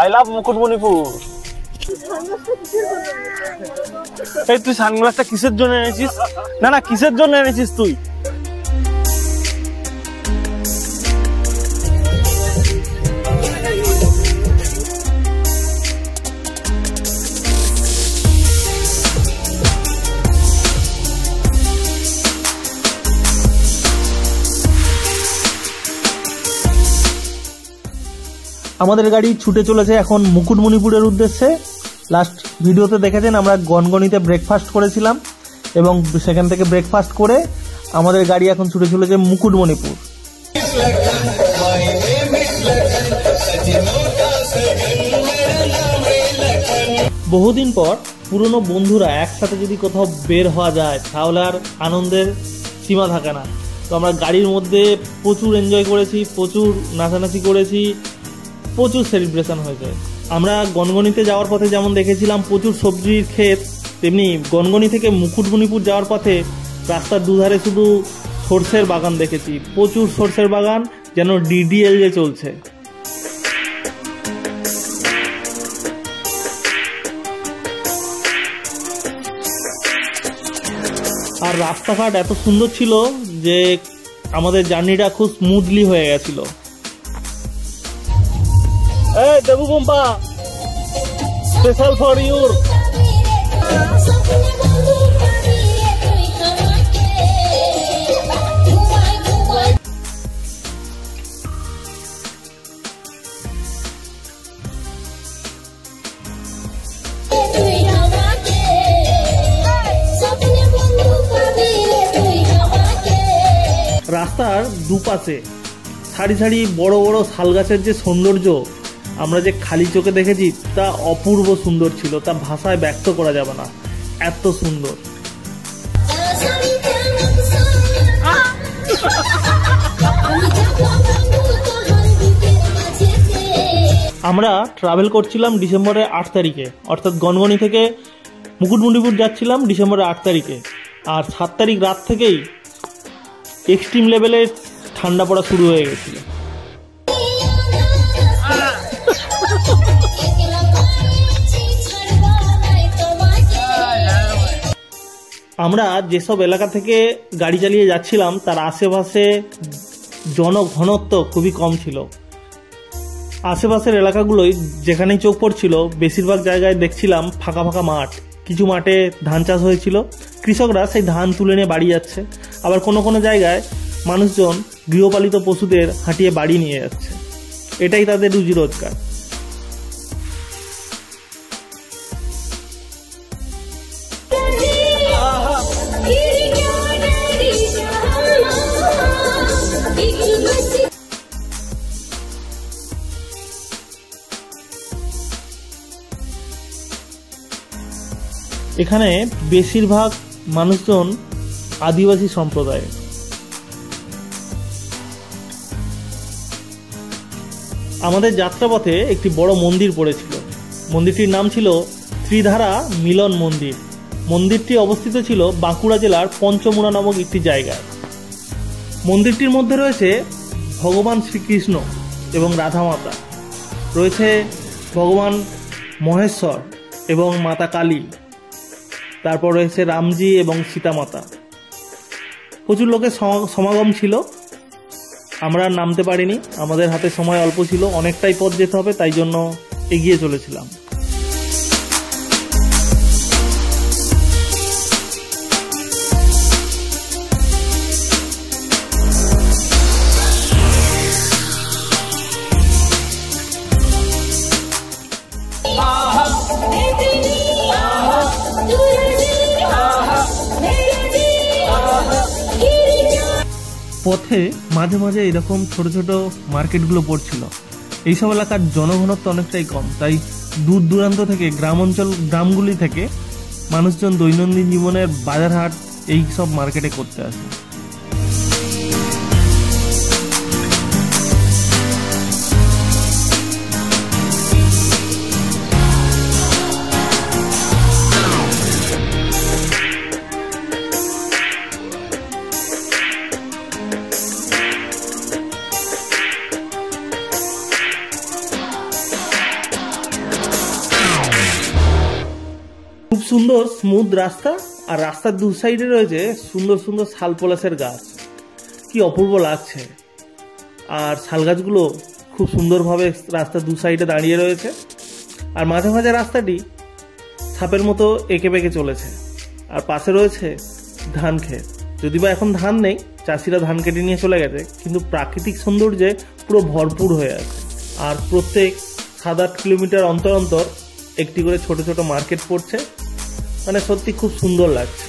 I love Mukutmanipur. এই তুই সানগ্লাসটা কিসের জন্য এনেছিস? না না কিসের জন্য এনেছিস তুই? আমাদের গাড়ি ছুটে চলেছে এখন মুকুটমণিপুরের উদ্দেশ্যে। লাস্ট ভিডিওতে দেখেছেন আমরা গনগনিতে ব্রেকফাস্ট করেছিলাম এবং সেখান থেকে ব্রেকফাস্ট করে আমাদের গাড়ি এখন ছুটে চলেছে মুকুটমণিপুর। বহুদিন পর পুরনো বন্ধুরা একসাথে যদি কোথাও বের হওয়া যায় তাহলে আর আনন্দের সীমা থাকে না। তো আমরা গাড়ির মধ্যে প্রচুর এনজয় করেছি, প্রচুর নাচানাচি করেছি, প্রচুর সেলিব্রেশন হয়েছে। আমরা গনগনিতে যাওয়ার পথে যেমন দেখেছিলাম প্রচুর সবজির ক্ষেত, তেমনি গনগনি থেকে মুকুটমণিপুর যাওয়ার পথে রাস্তার দুধারে শুধু সর্ষের বাগান দেখেছি, প্রচুর সর্ষের বাগান, যেন ডিডিএল যে চলছে। আর রাস্তাঘাট এত সুন্দর ছিল যে আমাদের জার্নিটা খুব স্মুথলি হয়ে গেছিল। এই Debu Pampa, special for your. রাস্তার দুপাশে সারি সারি বড় বড় শাল গাছের যে সৌন্দর্য আমরা যে খালি চোখে দেখেছি তা অপূর্ব সুন্দর ছিল, তা ভাষায় ব্যক্ত করা যাবে না, এত সুন্দর। আমরা ট্রাভেল করছিলাম ডিসেম্বরের 8 তারিখে, অর্থাৎ গনগনি থেকে মুকুটমণিপুর যাচ্ছিলাম ডিসেম্বরের 8 তারিখে। আর 7 তারিখ রাত থেকেই এক্সট্রিম লেভেলের ঠান্ডা পড়া শুরু হয়ে গেছিল। আমরা যেসব এলাকা থেকে গাড়ি চালিয়ে যাচ্ছিলাম তার আশেপাশে জনঘনত্ব খুবই কম ছিল। আশেপাশের এলাকাগুলোই যেখানেই চোখ পড়ছিল বেশিরভাগ জায়গায় দেখছিলাম ফাঁকা ফাঁকা মাঠ। কিছু মাঠে ধান চাষ হয়েছিল, কৃষকরা সেই ধান তুলে নিয়ে বাড়ি যাচ্ছে। আবার কোনো কোনো জায়গায় মানুষজন গৃহপালিত পশুদের হাঁটিয়ে বাড়ি নিয়ে যাচ্ছে, এটাই তাদের রুজি রোজগার। এখানে বেশিরভাগ মানুষজন আদিবাসী সম্প্রদায়ের। আমাদের যাত্রাপথে একটি বড় মন্দির পড়েছিল, মন্দিরটির নাম ছিল ত্রিধারা মিলন মন্দির। মন্দিরটি অবস্থিত ছিল বাঁকুড়া জেলার পঞ্চমুড়া নামক একটি জায়গায়। মন্দিরটির মধ্যে রয়েছে ভগবান শ্রীকৃষ্ণ এবং রাধা মাতা, রয়েছে ভগবান মহেশ্বর এবং মাতা কালী, তারপর রয়েছে রামজি এবং সীতা মাতা। প্রচুর লোকের সমাগম ছিল। আমরা নামতে পারিনি, আমাদের হাতে সময় অল্প ছিল, অনেকটাই পথ যেতে হবে, তাই জন্য এগিয়ে চলেছিলাম। পথে মাঝে মাঝে এরকম ছোট ছোট মার্কেটগুলো পড়ছিল। এইসব এলাকার জনঘনত্ব অনেকটাই কম, তাই দূর দূরান্ত থেকে গ্রামগুলি থেকে মানুষজন দৈনন্দিন জীবনের বাজারহাট এই সব মার্কেটে করতে আসে। সুন্দর স্মুথ রাস্তা, আর রাস্তার দু সাইডে রয়েছে সুন্দর সুন্দর শাল পলাশের গাছ। কি অপূর্ব লাগছে। আর শাল গাছগুলো খুব সুন্দরভাবে রাস্তার দু সাইডে দাঁড়িয়ে রয়েছে। আর মাঝে মাঝে রাস্তাটি সাপের মতো এঁকে বেঁকে চলেছে। আর পাশে রয়েছে ধান ক্ষেত। যদি বা এখন ধান নেই, চাষিরা ধান কেটে নিয়ে চলে গেছে, কিন্তু প্রাকৃতিক সৌন্দর্যে পুরো ভরপুর হয়ে আছে। আর প্রত্যেক 7-8 কিলোমিটার অন্তর অন্তর একটি করে ছোট ছোট মার্কেট পড়ছে। মানে সত্যি খুব সুন্দর লাগছে।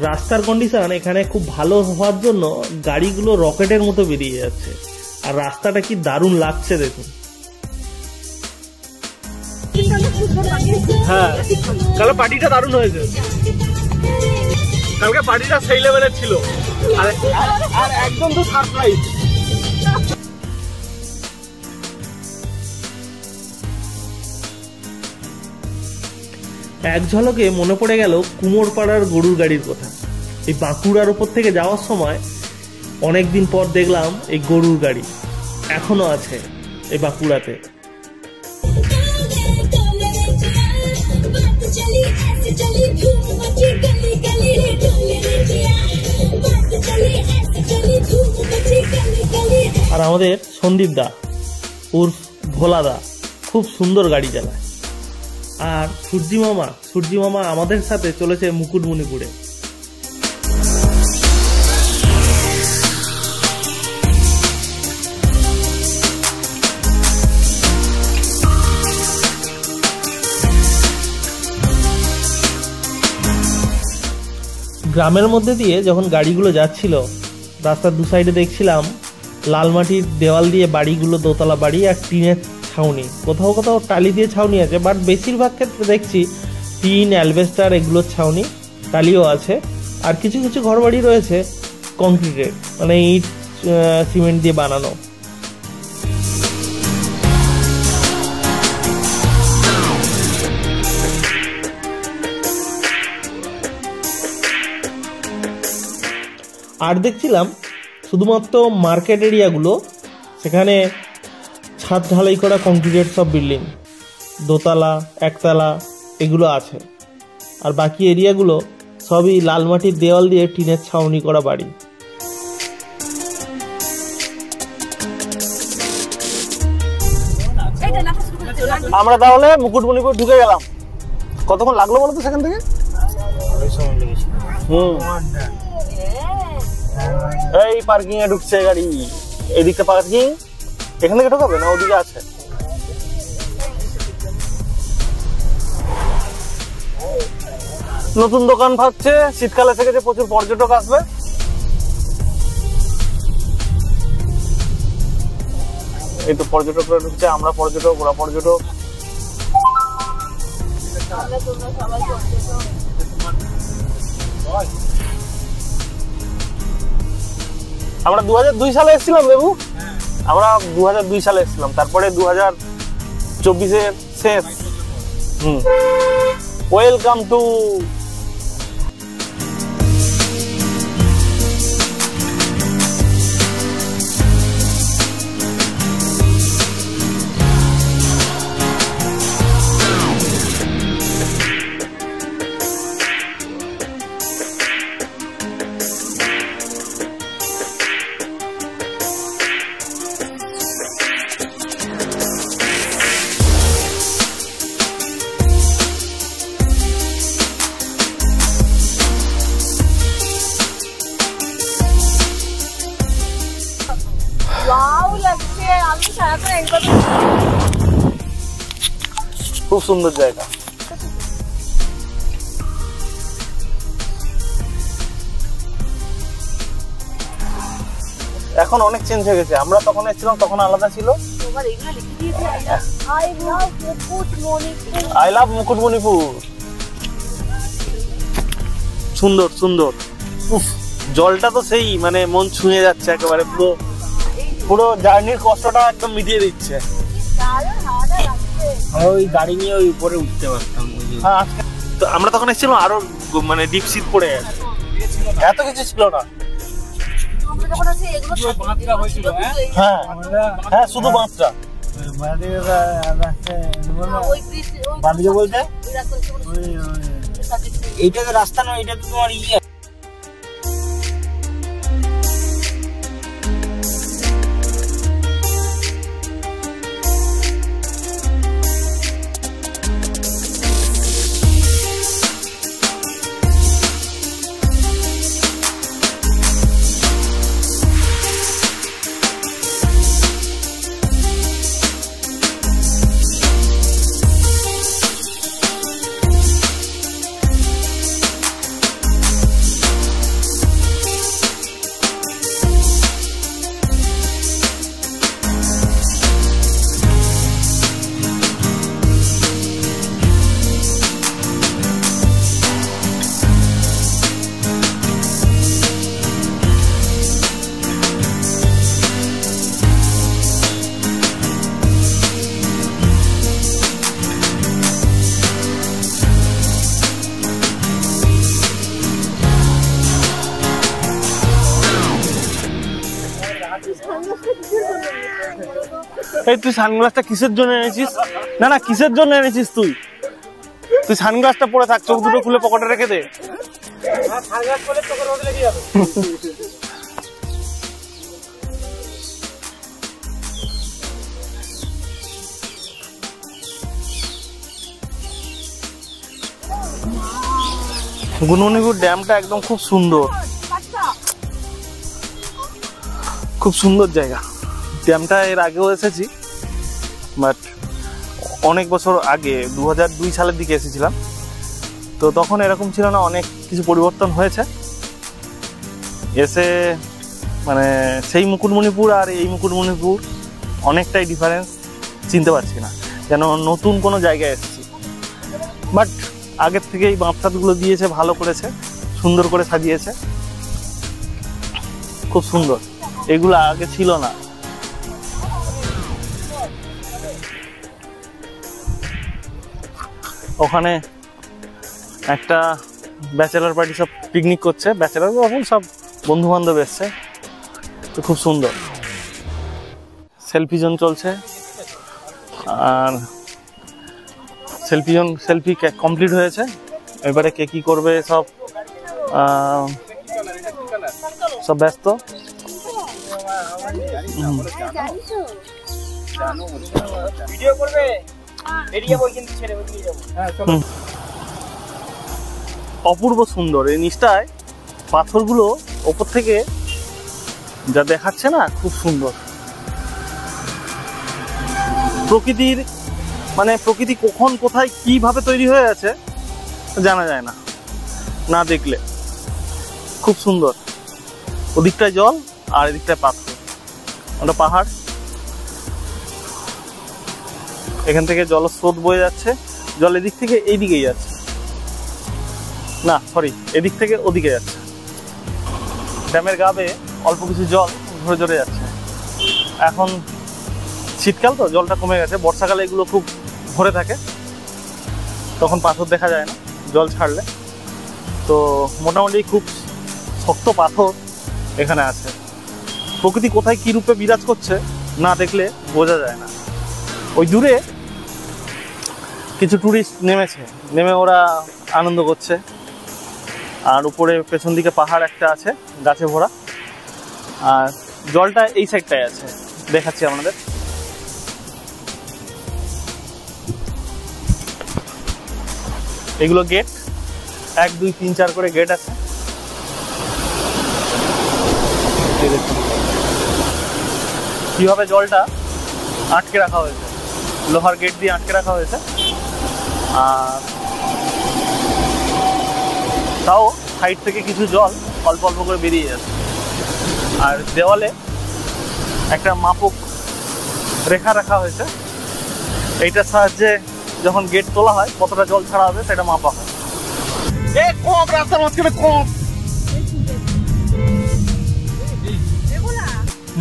রাস্তার কন্ডিশন এখানে খুব ভালো হওয়ার জন্য গাড়িগুলো রকেটের মতো বেরিয়ে যাচ্ছে। আর রাস্তাটা কি দারুণ লাগছে দেখুন। হ্যাঁ, কালকে পার্টিটা দারুণ হয়েছে। কালকে পার্টিটা সেই লেভেলের ছিল। আর একদম তো সারপ্রাইজ। এক ঝলকে মনে পড়ে গেল কুমোরপাড়ার গরুর গাড়ির কথা। এই বাঁকুড়ার উপর থেকে যাওয়ার সময় অনেকদিন পর দেখলাম এই গরুর গাড়ি এখনো আছে এই বাঁকুড়াতে। আর আমাদের সন্দীপ দা উর্ফ ভোলা দা খুব সুন্দর গাড়ি চালায়। আর সূর্যি মামা আমাদের সাথে চলেছে মুকুটমণিপুরে। গ্রামের মধ্যে দিয়ে যখন গাড়িগুলো যাচ্ছিল, রাস্তার দু সাইডে দেখছিলাম লাল মাটির দেওয়াল দিয়ে বাড়িগুলো, দোতলা বাড়ি আর টিনের ছাউনি। কোথাও কোথাও টালি দিয়ে ছাউনি আছে, বাট বেশিরভাগ ক্ষেত্রে দেখছি টিন, অ্যালবেস্টার এগুলোর ছাউনি, টালিও আছে। আর কিছু কিছু ঘরবাড়ি রয়েছে কংক্রিটের, মানে ইট সিমেন্ট দিয়ে বানানো। আর দেখছিলাম শুধুমাত্র মার্কেট এরিয়াগুলো, সেখানে ছাদ ঢালাই করা কংক্রিটের সব বিল্ডিং, দোতলা, একতলা এগুলো আছে। আর বাকি এরিয়াগুলো সবই লাল মাটির দেওয়াল দিয়ে টিনের ছাউনি করা বাড়ি। আমরা তাহলে মুকুটমণিপুর ঢুকে গেলাম। কতক্ষণ লাগলো বলো তো সেখান থেকে? এই পার্কিং এ ঢুকছে গাড়ি। এদিকটা পার্কিং, এখান থেকে ঢোকাবে না ওদিকে আছে। নতুন দোকান ভাবছে, শীতকাল এসে গেছে, প্রচুর পর্যটক আসবে। এই তো পর্যটকরা ঢুকছে, আমরা পর্যটক, ওরা পর্যটক। আমরা 2002 সালে এসেছিলাম দেবু। আমরা 2002 সালে এসেছিলাম, তারপরে 2024-এর শেষ। ওয়েলকাম টু খুব সুন্দর জায়গা। এখন অনেক চেঞ্জ হয়ে গেছে। আমরা তখন এসেছিলাম, তখন আলাদা ছিল। I love Mukutmanipur. সুন্দর সুন্দর। উফ, জলটা তো সেই মানে মন ছুঁয়ে যাচ্ছে একেবারে। পুরো জার্নির কষ্টটা একদম মিটিয়ে দিচ্ছে। ওই গাড়ি নিয়ে ওই উপরে উঠতে পারতাম। হ্যাঁ, আমরা তখন এসেছিলাম আরো মানে ডিপ শীত পড়ে গেছে, এত কিছু ছিল না। হ্যাঁ হ্যাঁ, শুধু বাঁশটা। বলতে এইটা তো রাস্তা নয়, এটা তো তোমার ইয়ে। এই তুই সানগ্লাসটা কিসের জন্য এনেছিস? না না, কিসের জন্য এনেছিস তুই? তুই সানগ্লাসটা পরে থাক, চোখ দুটো খুলে পকেটে রেখে দে। গুনগুনিপুর ড্যামটা একদম খুব সুন্দর, খুব সুন্দর জায়গা। ড্যামটা এর আগেও এসেছি, বাট অনেক বছর আগে 2002 সালের দিকে এসেছিলাম। তো তখন এরকম ছিল না, অনেক কিছু পরিবর্তন হয়েছে। এসে মানে সেই মুকুটমণিপুর আর এই মুকুটমণিপুর অনেকটাই ডিফারেন্স, চিনতে পারছি না, যেন নতুন কোনো জায়গায় এসেছি। বাট আগের থেকে এই বাঁধগুলো দিয়েছে, ভালো করেছে, সুন্দর করে সাজিয়েছে, খুব সুন্দর। এগুলো আগে ছিল না। ওখানে একটা ব্যাচেলার পার্টি সব পিকনিক করছে, ব্যাচেলার এখন সব বন্ধু বান্ধব এসছে, তো খুব সুন্দর। সেলফি জোন চলছে, আর সেলফি কমপ্লিট হয়েছে। এবারে কে কি করবে সব সব ব্যস্ত। অপূর্ব সুন্দর এই নিচটায়, পাথরগুলো ওপর থেকে যা দেখাচ্ছে না, খুব সুন্দর। প্রকৃতির মানে প্রকৃতি কখন কোথায় কিভাবে তৈরি হয়ে আছে জানা যায় না, না দেখলে। খুব সুন্দর। ওদিকটায় জল আর এদিকটায় পাথর, ওটা পাহাড়। এখান থেকে জলস্রোত বয়ে যাচ্ছে, জল এদিক থেকে এইদিকেই যাচ্ছে, না সরি এদিক থেকে ওদিকে যাচ্ছে। ড্যামের গা বেয়ে অল্প কিছু জল ঝরে ঝরে যাচ্ছে। এখন শীতকাল তো জলটা কমে গেছে, বর্ষাকালে এগুলো খুব ভরে থাকে, তখন পাথর দেখা যায় না জল ছাড়লে। তো মোটামুটি খুব শক্ত পাথর এখানে আছে। প্রকৃতি কোথায় কী রূপে বিরাজ করছে না দেখলে বোঝা যায় না। ওই দূরে কিছু টুরিস্ট নেমেছে, নেমে ওরা আনন্দ করছে। আর উপরে পেছন দিকে পাহাড় একটা আছে গাছে ভরা, আর জলটা এই সাইডটায় আছে, দেখাচ্ছি আপনাদের। এগুলো গেট, 1 2 3 4 করে গেট আছে। কিভাবে জলটা আটকে রাখা হয়েছে, লোহার গেট দিয়ে আটকে রাখা হয়েছে। আর তাও সাইড থেকে কিছু জল অল্প অল্প করে বেরিয়ে যাচ্ছে। আর দেওয়ালে একটা মাপক রেখা রাখা হয়েছে, এইটার সাহায্যে যখন গেট তোলা হয় কতটা জল ছাড়া হবে সেটা মাপা হয়। রাস্তার মাঝখানে কম।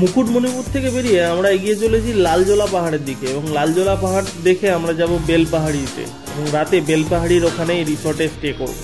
মুকুটমণিপুর থেকে বেরিয়ে আমরা এগিয়ে চলেছি লালজোলা পাহাড়ের দিকে, এবং লালজোলা পাহাড় দেখে আমরা যাব বেলপাহাড়িতে, এবং রাতে বেলপাহাড়ির ওখানেই রিসর্টে স্টে করব।